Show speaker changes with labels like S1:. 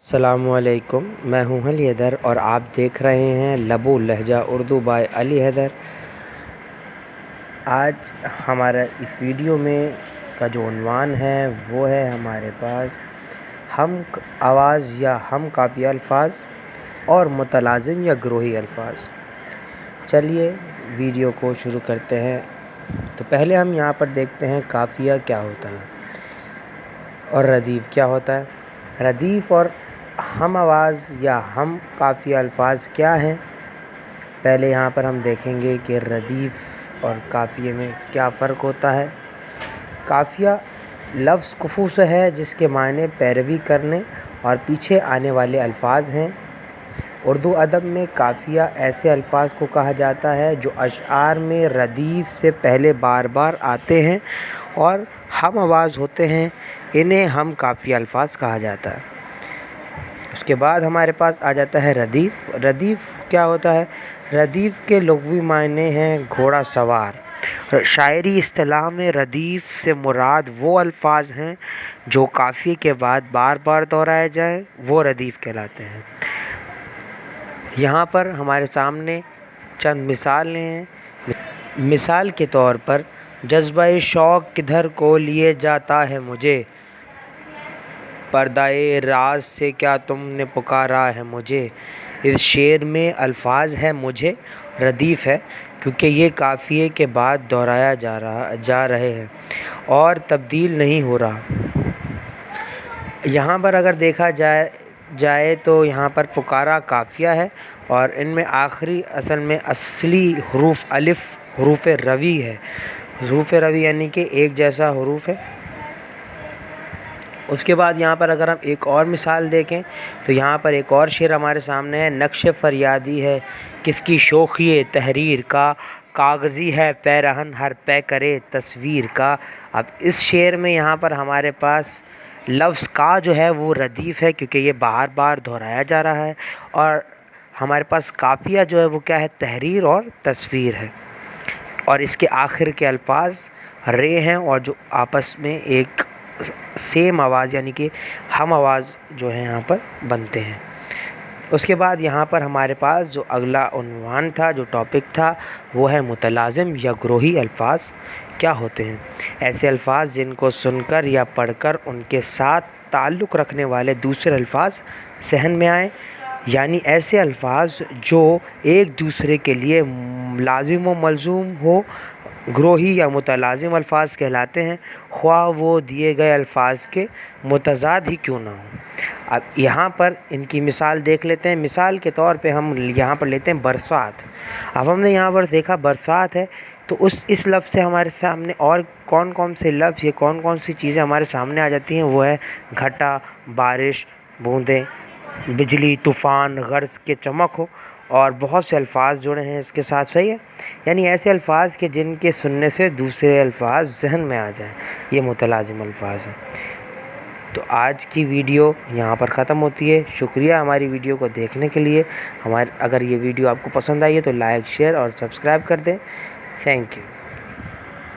S1: अस्सलामुअलैकुम, मैं हूं अली हैदर और आप देख रहे हैं लबो लहजा उर्दू बाय अली हैदर। आज हमारा इस वीडियो में का जो उन्वान है वो है हमारे पास हम आवाज़ या हम काफ़िया अल्फाज और मुतलाज़िम या ग्रोही अल्फाज। चलिए वीडियो को शुरू करते हैं। तो पहले हम यहाँ पर देखते हैं काफ़िया क्या होता है और रदीफ़ क्या होता है। रदीफ़ और हम आवाज़ या हम काफ़िया अल्फाज क्या हैं। पहले यहाँ पर हम देखेंगे कि रदीफ़ और काफ़िए में क्या फ़र्क होता है। काफ़िया लफ्ज़ कुफू से है जिसके मायने पैरवी करने और पीछे आने वाले अल्फाज हैं। उर्दू अदब में काफ़िया ऐसे अल्फाज को कहा जाता है जो अशआर में रदीफ़ से पहले बार बार आते हैं और हम आवाज़ होते हैं। इन्हें हम काफ़िया अल्फाज कहा जाता है। उसके बाद हमारे पास आ जाता है रदीफ़। रदीफ़ क्या होता है? रदीफ़ के लुग़वी मायने हैं घोड़ा सवार। शायरी इस्तिलाह में रदीफ़ से मुराद वो अल्फाज हैं जो काफ़िए के बाद बार बार दोहराए जाएं, वो रदीफ़ कहलाते हैं। यहाँ पर हमारे सामने चंद मिसालें हैं। मिसाल के तौर पर जज्बा-ए शौक़ किधर को लिए जाता है मुझे, पर्दाए राज से क्या तुमने पुकारा है मुझे। इस शेर में अल्फाज है मुझे रदीफ़ है क्योंकि ये काफ़िए के बाद दोहराया जा रहे हैं और तब्दील नहीं हो रहा। यहाँ पर अगर देखा जाए तो यहाँ पर पुकारा काफ़िया है और इनमें आखिरी असल में असली हरूफ अलिफ़ हरूफ रवी है। हरूफ रवी यानी कि एक जैसा हरूफ है। उसके बाद यहाँ पर अगर हम एक और मिसाल देखें तो यहाँ पर एक और शेर हमारे सामने है। नक्श फरियादी है किसकी शोखी तहरीर का, कागज़ी है पैरहन हर पै करे तस्वीर का। अब इस शेर में यहाँ पर हमारे पास लफ्ज़ का जो है वो रदीफ़ है क्योंकि ये बार बार दोहराया जा रहा है और हमारे पास काफ़िया जो है वो क्या है, तहरीर और तस्वीर है। और इसके आखिर के अल्फाज रे हैं और जो आपस में एक सेम आवाज़ यानी कि हम आवाज़ जो है यहाँ पर बनते हैं। उसके बाद यहाँ पर हमारे पास जो अगला उन्वान था, जो टॉपिक था, वो है मुतलाज़िम या ग्रोही अल्फाज क्या होते हैं। ऐसे अल्फाज जिनको सुनकर या पढ़कर उनके साथ ताल्लुक़ रखने वाले दूसरे अल्फाज सहन में आए, यानी ऐसे अल्फाज जो एक दूसरे के लिए लाजिम व मलज़ूम हो, ग्रोही या मुतलाज़िम अल्फाज कहलाते हैं, ख्वाह वो दिए गए अल्फाज के मुतज़ाद ही क्यों ना हो। अब यहाँ पर इनकी मिसाल देख लेते हैं। मिसाल के तौर पे हम यहाँ पर लेते हैं बरसात। अब हमने यहाँ पर देखा बरसात है तो इस लफ्ज़ से हमारे सामने और कौन कौन से लफ्ज़ या कौन कौन सी चीज़ें हमारे सामने आ जाती हैं, वो है घटा, बारिश, बूँदें, बिजली, तूफ़ान, गरज के चमक हो और बहुत से अल्फाज जुड़े हैं इसके साथ। सही है, यानी ऐसे अल्फाज के जिनके सुनने से दूसरे अल्फाज जहन में आ जाएं, ये मुतलाज़िम अल्फाज हैं। तो आज की वीडियो यहाँ पर ख़त्म होती है। शुक्रिया हमारी वीडियो को देखने के लिए। अगर ये वीडियो आपको पसंद आई है तो लाइक, शेयर और सब्सक्राइब कर दें। Thank you.